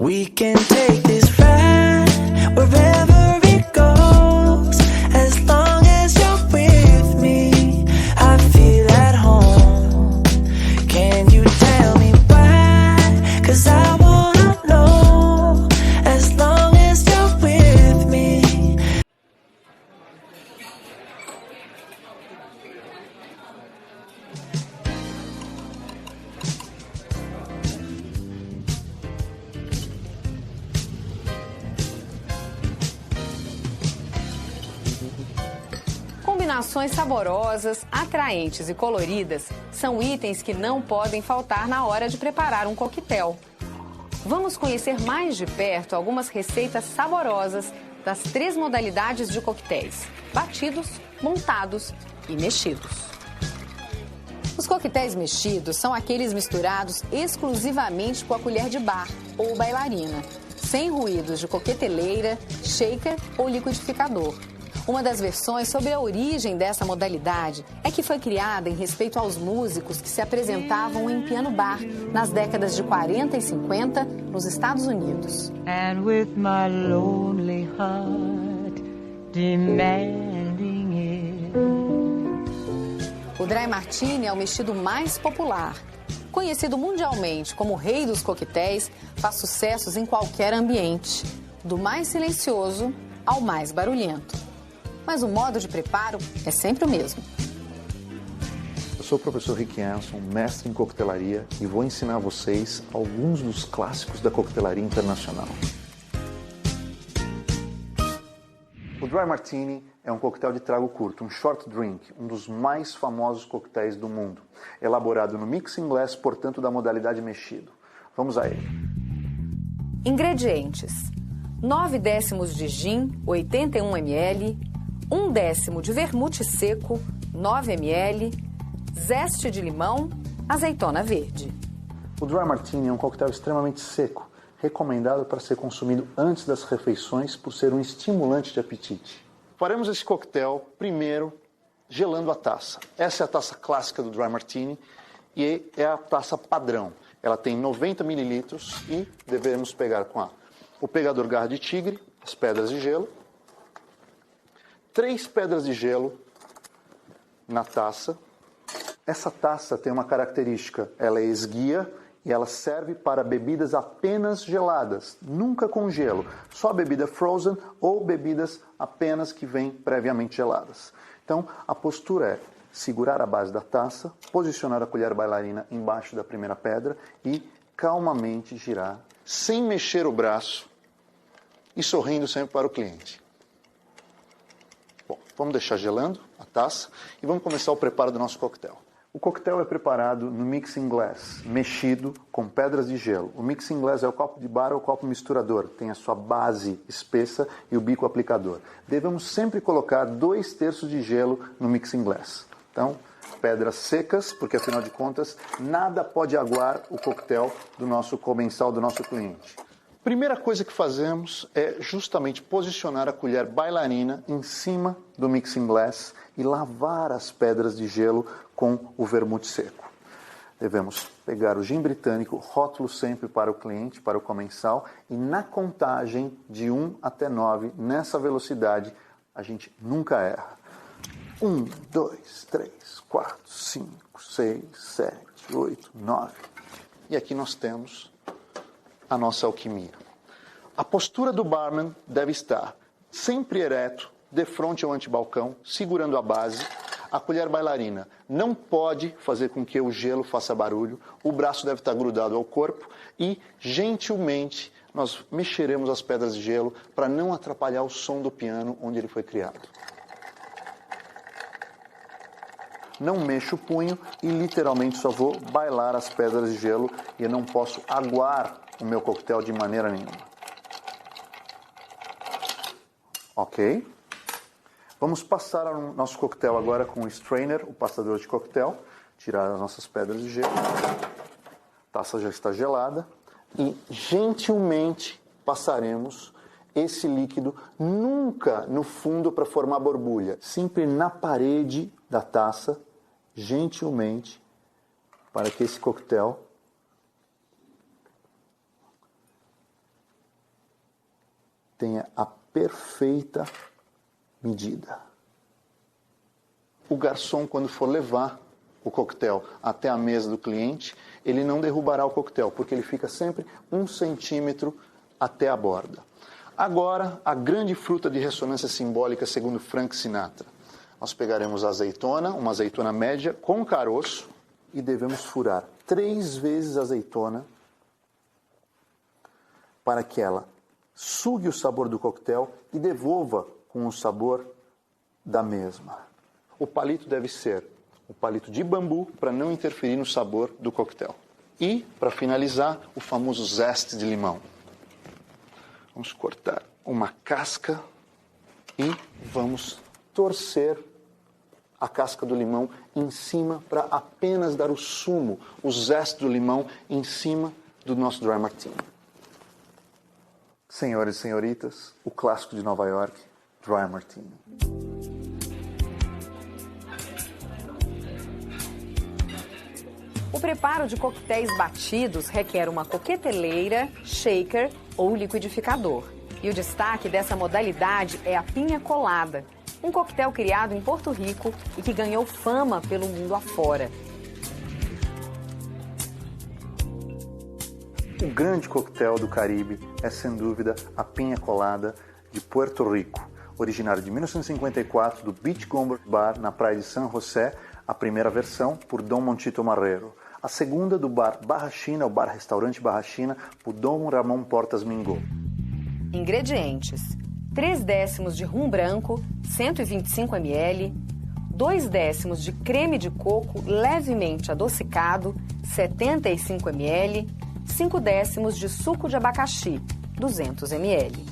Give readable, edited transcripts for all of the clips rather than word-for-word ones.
We can take this ride wherever it goes, as long as you're with me. I feel at home. Can you tell me why? 'Cause I wanna know, as long as you're with me. Combinações saborosas, atraentes e coloridas são itens que não podem faltar na hora de preparar um coquetel. Vamos conhecer mais de perto algumas receitas saborosas das 3 modalidades de coquetéis: batidos, montados e mexidos. Os coquetéis mexidos são aqueles misturados exclusivamente com a colher de bar ou bailarina, sem ruídos de coqueteleira, shaker ou liquidificador. Uma das versões sobre a origem dessa modalidade é que foi criada em respeito aos músicos que se apresentavam em piano bar nas décadas de 40 e 50 nos Estados Unidos. And with my lonely heart demanding it. O Dry Martini é o mexido mais popular. Conhecido mundialmente como o rei dos coquetéis, faz sucessos em qualquer ambiente, do mais silencioso ao mais barulhento. Mas o modo de preparo é sempre o mesmo. Eu sou o professor Rick Anson, mestre em coquetelaria, e vou ensinar a vocês alguns dos clássicos da coquetelaria internacional. O Dry Martini é um coquetel de trago curto, um short drink, um dos mais famosos coquetéis do mundo, elaborado no mixing glass, portanto da modalidade mexido. Vamos a ele. Ingredientes: 9 décimos de gin, 81 ml, 1 décimo de vermute seco, 9 ml, zeste de limão, azeitona verde. O Dry Martini é um coquetel extremamente seco, recomendado para ser consumido antes das refeições por ser um estimulante de apetite. Faremos esse coquetel primeiro gelando a taça. Essa é a taça clássica do Dry Martini e é a taça padrão. Ela tem 90 ml e devemos pegar com o pegador garra de tigre, as pedras de gelo, 3 pedras de gelo na taça. Essa taça tem uma característica, ela é esguia e ela serve para bebidas apenas geladas, nunca com gelo, só bebida frozen ou bebidas apenas que vêm previamente geladas. Então, a postura é segurar a base da taça, posicionar a colher bailarina embaixo da primeira pedra e calmamente girar, sem mexer o braço e sorrindo sempre para o cliente. Bom, vamos deixar gelando a taça e vamos começar o preparo do nosso coquetel. O coquetel é preparado no mixing glass, mexido com pedras de gelo. O mixing glass é o copo de bar ou o copo misturador, tem a sua base espessa e o bico aplicador. Devemos sempre colocar 2/3 de gelo no mixing glass. Então, pedras secas, porque afinal de contas, nada pode aguar o coquetel do nosso comensal, do nosso cliente. Primeira coisa que fazemos é justamente posicionar a colher bailarina em cima do mixing glass e lavar as pedras de gelo com o vermute seco. Devemos pegar o gin britânico, rótulo sempre para o cliente, para o comensal, e na contagem de 1 até 9, nessa velocidade, a gente nunca erra. 1, 2, 3, 4, 5, 6, 7, 8, 9. E aqui nós temos a nossa alquimia. A postura do barman deve estar sempre ereto, de frente ao antebalcão, segurando a base. A colher bailarina não pode fazer com que o gelo faça barulho, o braço deve estar grudado ao corpo e, gentilmente, nós mexeremos as pedras de gelo para não atrapalhar o som do piano onde ele foi criado. Não mexo o punho e literalmente só vou bailar as pedras de gelo e eu não posso aguar o meu coquetel de maneira nenhuma. Ok? Vamos passar o nosso coquetel agora com o strainer, o passador de coquetel, tirar as nossas pedras de gelo. A taça já está gelada e gentilmente passaremos esse líquido nunca no fundo para formar borbulha, sempre na parede da taça, gentilmente, para que esse coquetel tenha a perfeita medida. O garçom, quando for levar o coquetel até a mesa do cliente, ele não derrubará o coquetel, porque ele fica sempre 1 centímetro até a borda. Agora, a grande fruta de ressonância simbólica, segundo Frank Sinatra. Nós pegaremos a azeitona, uma azeitona média, com caroço, e devemos furar 3 vezes a azeitona para que ela sugue o sabor do coquetel e devolva com o sabor da mesma. O palito deve ser o palito de bambu para não interferir no sabor do coquetel. E, para finalizar, o famoso zeste de limão. Vamos cortar uma casca e vamos torcer a casca do limão em cima para apenas dar o sumo, o zeste do limão em cima do nosso Dry Martini. Senhores e senhoritas, o clássico de Nova York, Dry Martini. O preparo de coquetéis batidos requer uma coqueteleira, shaker ou liquidificador. E o destaque dessa modalidade é a pinha colada, um coquetel criado em Porto Rico e que ganhou fama pelo mundo afora. O grande coquetel do Caribe é, sem dúvida, a pinha colada de Puerto Rico, originário de 1954 do Beachcomber Bar na praia de San José, a primeira versão por Dom Montito Marrero, a segunda do bar Barra China, o bar-restaurante Barra China, por Dom Ramon Portas Mingo. Ingredientes: 3/10 de rum branco, 125 ml, 2/10 de creme de coco levemente adocicado, 75 ml, 5/10 de suco de abacaxi, 200 ml.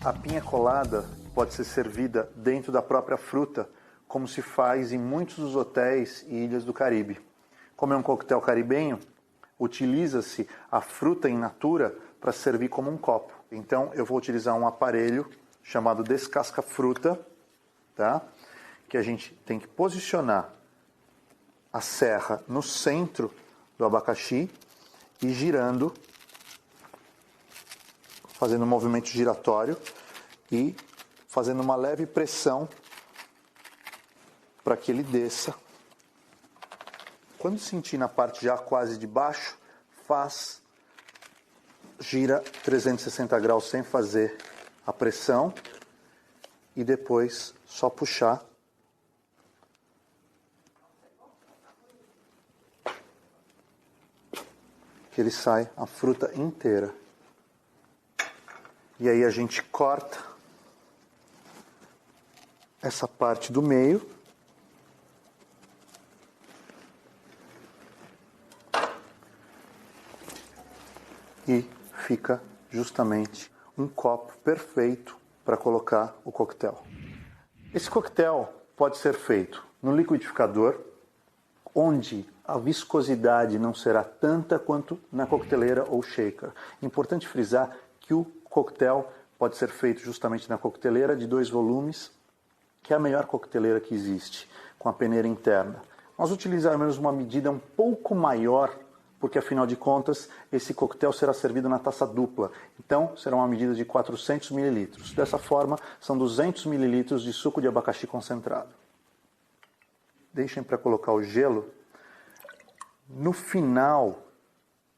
A pinha colada pode ser servida dentro da própria fruta, como se faz em muitos dos hotéis e ilhas do Caribe. Como é um coquetel caribenho, utiliza-se a fruta in natura para servir como um copo. Então eu vou utilizar um aparelho chamado descasca-fruta, tá? Que a gente tem que posicionar a serra no centro do abacaxi e girando, fazendo um movimento giratório e fazendo uma leve pressão para que ele desça. Quando sentir na parte já quase de baixo, gira 360 graus sem fazer a pressão e depois só puxar. Que ele sai a fruta inteira. E aí a gente corta essa parte do meio. E fica justamente um copo perfeito para colocar o coquetel. Esse coquetel pode ser feito no liquidificador, onde a viscosidade não será tanta quanto na coqueteleira ou shaker. Importante frisar que o coquetel pode ser feito justamente na coqueteleira de 2 volumes, que é a melhor coqueteleira que existe, com a peneira interna. Nós utilizaremos uma medida um pouco maior, porque afinal de contas esse coquetel será servido na taça dupla. Então será uma medida de 400 ml. Dessa forma são 200 ml de suco de abacaxi concentrado. Deixem para colocar o gelo no final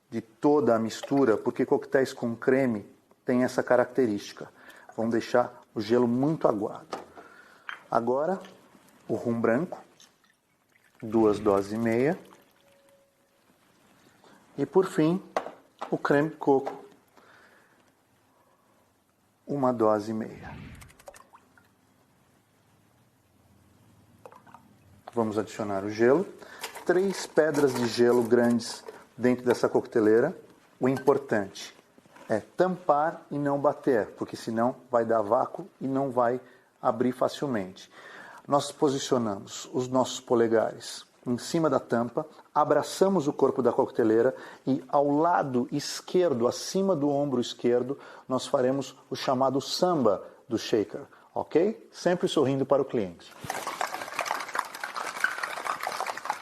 de toda a mistura, porque coquetéis com creme têm essa característica. Vamos deixar o gelo muito aguado. Agora o rum branco, 2 doses e meia. E por fim, o creme de coco, 1 dose e meia. Vamos adicionar o gelo. 3 pedras de gelo grandes dentro dessa coqueteleira. O importante é tampar e não bater, porque senão vai dar vácuo e não vai abrir facilmente. Nós posicionamos os nossos polegares em cima da tampa, abraçamos o corpo da coqueteleira e ao lado esquerdo, acima do ombro esquerdo, nós faremos o chamado samba do shaker, ok? Sempre sorrindo para o cliente.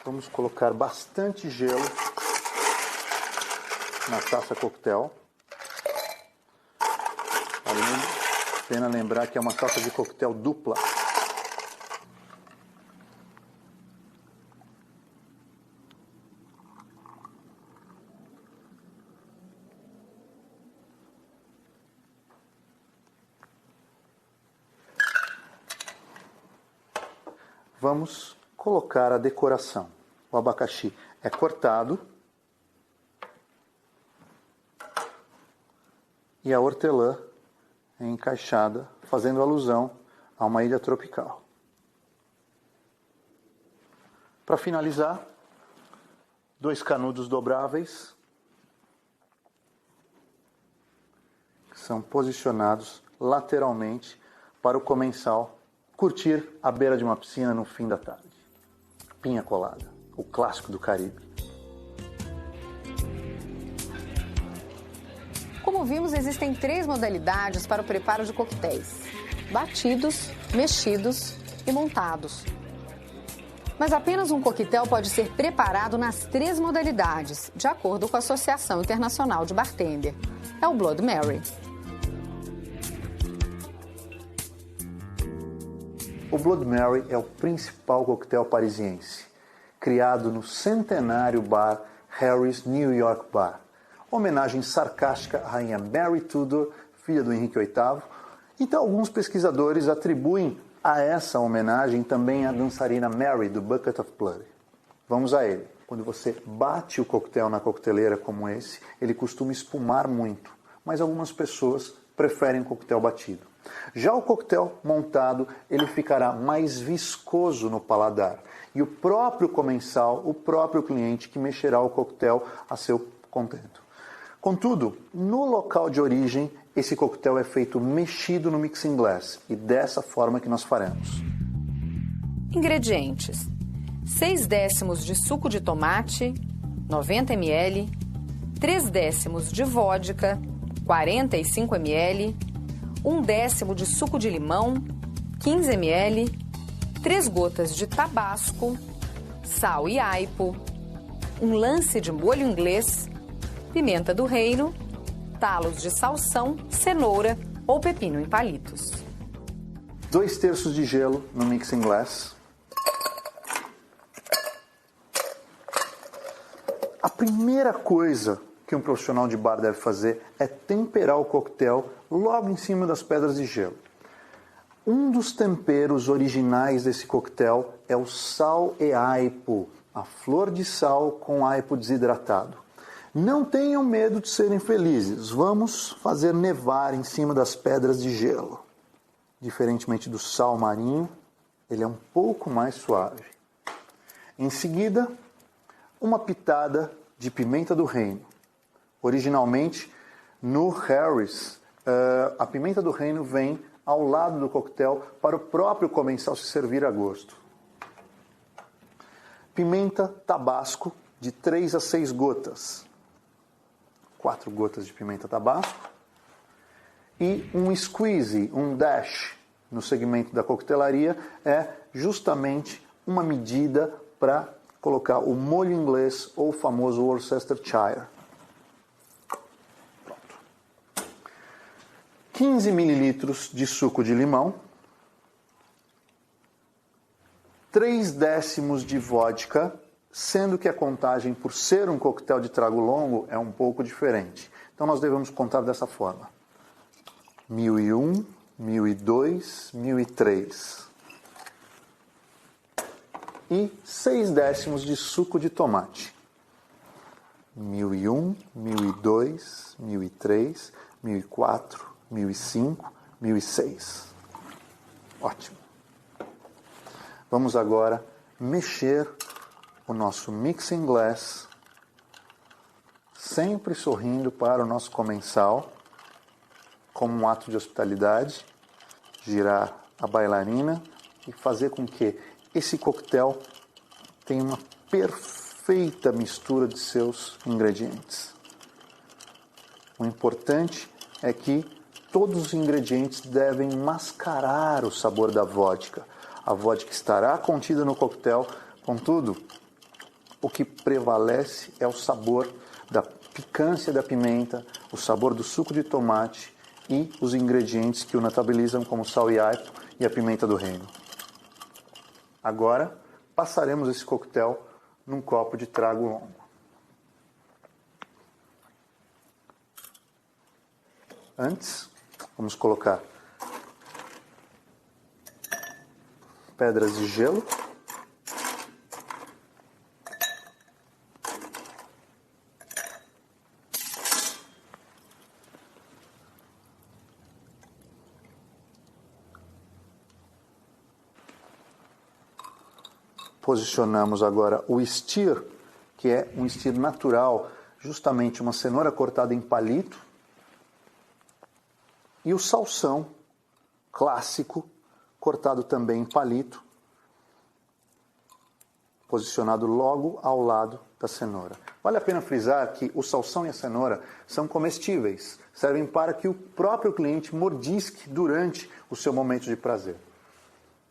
Vamos colocar bastante gelo na taça coquetel. Pena lembrar que é uma taça de coquetel dupla. Vamos colocar a decoração. O abacaxi é cortado e a hortelã é encaixada, fazendo alusão a uma ilha tropical. Para finalizar, 2 canudos dobráveis que são posicionados lateralmente para o comensal curtir à beira de uma piscina no fim da tarde. Pinha colada, o clássico do Caribe. Como vimos, existem 3 modalidades para o preparo de coquetéis: batidos, mexidos e montados. Mas apenas um coquetel pode ser preparado nas 3 modalidades, de acordo com a Associação Internacional de Bartender. É o Blood Mary. O Blood Mary é o principal coquetel parisiense, criado no centenário bar Harry's New York Bar. Homenagem sarcástica à rainha Mary Tudor, filha do Henrique VIII. Então, alguns pesquisadores atribuem a essa homenagem também a dançarina Mary, do Bucket of Blood. Vamos a ele. Quando você bate o coquetel na coqueteleira como esse, ele costuma espumar muito, mas algumas pessoas preferem o coquetel batido. Já o coquetel montado, ele ficará mais viscoso no paladar. E o próprio comensal, o próprio cliente que mexerá o coquetel a seu contento. Contudo, no local de origem, esse coquetel é feito mexido no mixing glass. E dessa forma que nós faremos. Ingredientes: 6 décimos de suco de tomate, 90 ml, 3 décimos de vodka, 45 ml, 1 décimo de suco de limão, 15 ml, 3 gotas de tabasco, sal e aipo, um lance de molho inglês, pimenta do reino, talos de salsão, cenoura ou pepino em palitos. 2/3 de gelo no mixing glass. A primeira coisa que um profissional de bar deve fazer é temperar o coquetel logo em cima das pedras de gelo. Um dos temperos originais desse coquetel é o sal e aipo, a flor de sal com aipo desidratado. Não tenham medo de serem felizes, vamos fazer nevar em cima das pedras de gelo. Diferentemente do sal marinho, ele é um pouco mais suave. Em seguida, uma pitada de pimenta do reino. Originalmente, no Harry's, a pimenta do reino vem ao lado do coquetel para o próprio comensal se servir a gosto. Pimenta tabasco de 3 a 6 gotas. 4 gotas de pimenta tabasco. E um squeeze, um dash, no segmento da coquetelaria, é justamente uma medida para colocar o molho inglês ou o famoso Worcestershire. 15 mililitros de suco de limão, 3 décimos de vodka, sendo que a contagem, por ser um coquetel de trago longo, é um pouco diferente. Então nós devemos contar dessa forma: 1001, 1002, 1003. E 6 décimos de suco de tomate. 1001, 1002, 1003, 1004, 1005, 1006. Ótimo. Vamos agora mexer o nosso mixing glass, sempre sorrindo para o nosso comensal, como um ato de hospitalidade, girar a bailarina e fazer com que esse coquetel tenha uma perfeita mistura de seus ingredientes. O importante é que todos os ingredientes devem mascarar o sabor da vodka. A vodka estará contida no coquetel, contudo, o que prevalece é o sabor da picância da pimenta, o sabor do suco de tomate e os ingredientes que o notabilizam, como sal e alho e a pimenta do reino. Agora, passaremos esse coquetel num copo de trago longo. Antes, vamos colocar pedras de gelo. Posicionamos agora o stir, que é um stir natural, justamente uma cenoura cortada em palito, e o salsão clássico, cortado também em palito, posicionado logo ao lado da cenoura. Vale a pena frisar que o salsão e a cenoura são comestíveis, servem para que o próprio cliente mordisque durante o seu momento de prazer.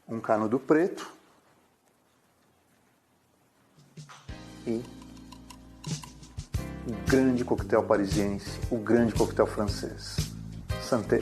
Um canudo preto e o grande coquetel parisiense, o grande coquetel francês. Santé!